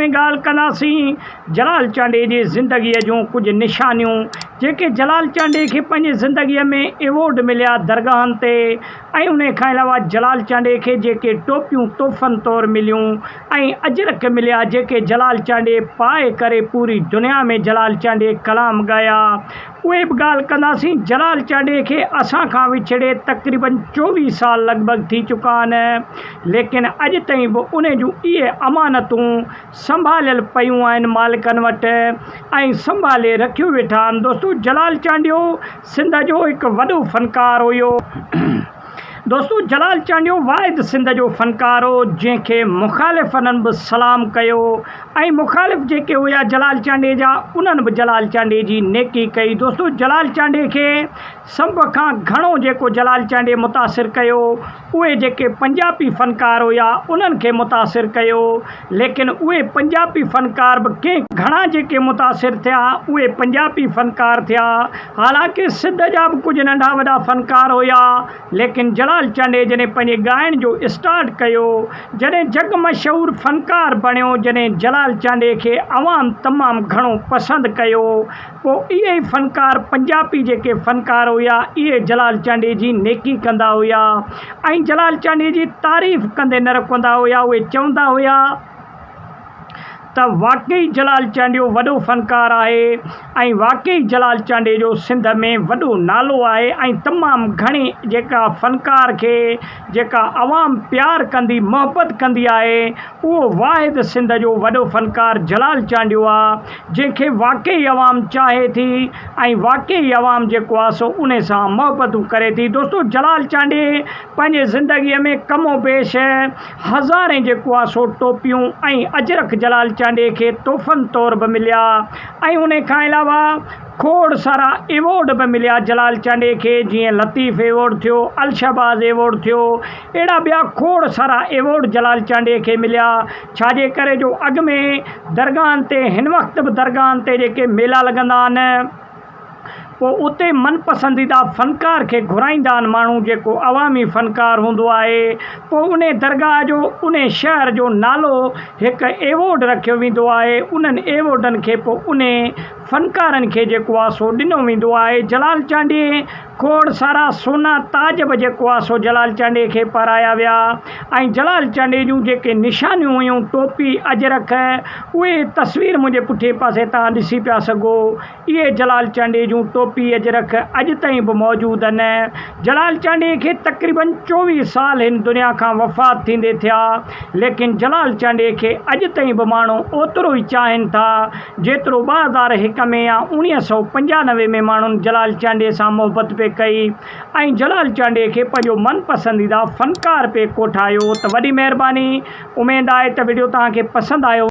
में ॻाल्हि कंदासीं जलाल चांडे जी ज़िंदगीअ जूं कुझु निशानियूं जेके जलाल चांडे खे पंहिंजी ज़िंदगीअ में एवॉर्ड मिलिया दरगाहनि ते ऐं उन खां अलावा जलाल चांडे खे जेके टोपियूं तोहफ़नि तौरु मिलियूं ऐं अजरक मिलिया जेके जलाल चांडे पाए करे पूरी दुनिया में जलाल चांडे कलाम ॻाया उहे बि ॻाल्हि कंदासीं। जलाल चांडे खे असां खां विछड़े तक़रीबन 24 साल लॻभॻि थी चुका आहिनि, लेकिन अॼु ताईं बि उन जूं इहे अमानतूं संभालियल पियूं आहिनि मालिकनि वटि ऐं संभाले रखियूं वेठा आहिनि। दोस्तो जलाल चांडियो सिंध जो हिकु वॾो फ़नकार हुयो। दोस्तो जलाल चांडियो वाहिद सिंध जो फ़नकार हो जंहिंखे मुख़ालिफ़नि बि सलाम कयो ऐं मुख़ालिफ़ जेके हुया जलाल चांडे जा उन्हनि बि जलाल चांडे जी नेकी कई। दोस्तो जलाल चांडे खे सभ खां घणो जेको जलाल चांडे मुतासिर कयो उहे जेके पंजाबी फ़नकार हुया उन्हनि खे मुतासिर कयो, लेकिन उहे पंजाबी फ़नकार बि कंहिं घणा जेके मुतासिर थिया उहे पंजाबी फ़नकार थिया। हालांकि सिंध जा बि कुझु नंढा वॾा फ़नकार हुया, लेकिन जलाल चांडे जॾहिं पंहिंजे ॻाइण जो स्टार्ट कयो, जॾहिं जग मशहूरु फ़नकार बणियो, जॾहिं जलाल चांडे खे अवाम तमामु घणो पसंदि कयो, पोइ इहे ई फ़नकार पंजाबी जेके फ़नकार हुया इहे जलाल चांडे जी नेकी कंदा हुया ऐं जलाल चांडे जी तारीफ़ कंदे न रखंदा हुया। उहे चवंदा हुया त वाकई जलाल चांडियो वॾो फ़नकार आहे ऐं वाकई जलाल चांडे जो सिंध में वॾो नालो आहे ऐं तमामु घणी जेका फ़नकार खे जेका अवाम प्यार कंदी मोहबत कंदी आहे उहो वाहिद सिंध जो वॾो फ़नकार जलाल चांडियो आहे, जंहिंखे वाकई अवाम चाहे थी ऐं वाकई अवाम जेको आहे सो उन सां मोहबतूं करे थी। दोस्तो जलाल चांडे पंहिंजे ज़िंदगीअ में कमो बेश हज़ारे जेको आहे सो टोपियूं ऐं अजरक जलाल चांडे खे तोहफ़नि तौरु बि मिलिया ऐं उन खां अलावा खोड़ सारा एवॉर्ड बि मिलिया जलाल चांडे खे, जीअं लतीफ़ एवॉर्ड थियो, अलशबाज़ एवॉर्ड थियो, अहिड़ा ॿिया खोड़ सारा एवॉर्ड जलाल चांडे खे मिलिया। छाजे करे जो अॻु में दरगाहनि ते हिन वक़्तु बि दरगाहनि ते जेके मेला लॻंदा आहिनि पोइ उते मनपसंदीदा फ़नकार खे घुराईंदा आहिनि माण्हू, जेको अवामी फ़नकार हूंदो आहे, पोइ उन दरगाह जो उन शहर जो नालो हिकु एवॉर्ड रखियो वेंदो आहे। उन्हनि एवॉर्डनि खे पोइ उन फ़नकारनि खे जेको आहे सो ॾिनो वेंदो आहे। जलाल चांडे खोड़ सारा सोना ताज बि जेको आहे सो जलाल चांडे खे पाराया विया ऐं जलाल चांडे जूं जेके निशानियूं हुयूं टोपी अजरक उहे तस्वीर मुंहिंजे पुठिए पासे तव्हां ॾिसी पिया सघो, इहे जलाल चांडे जूं टोपी अजरक अॼु ताईं बि मौजूदु आहिनि। जलाल चांडे खे तक़रीबन 24 साल हिन दुनिया खां वफ़ात थींदे थिया, लेकिन जलाल चांडे खे अॼु ताईं बि माण्हू ओतिरो ई चाहिनि था जेतिरो 2001 में या 1995 में माण्हुनि जलाल चांडे सां मोहबत पे कई ऐं जलाल चांडे खे पंहिंजो मनपसंदीदा फ़नकार पे कोठायो। त वॾी महिरबानी, उमेदु आहे त वीडियो तव्हांखे पसंदि आयो।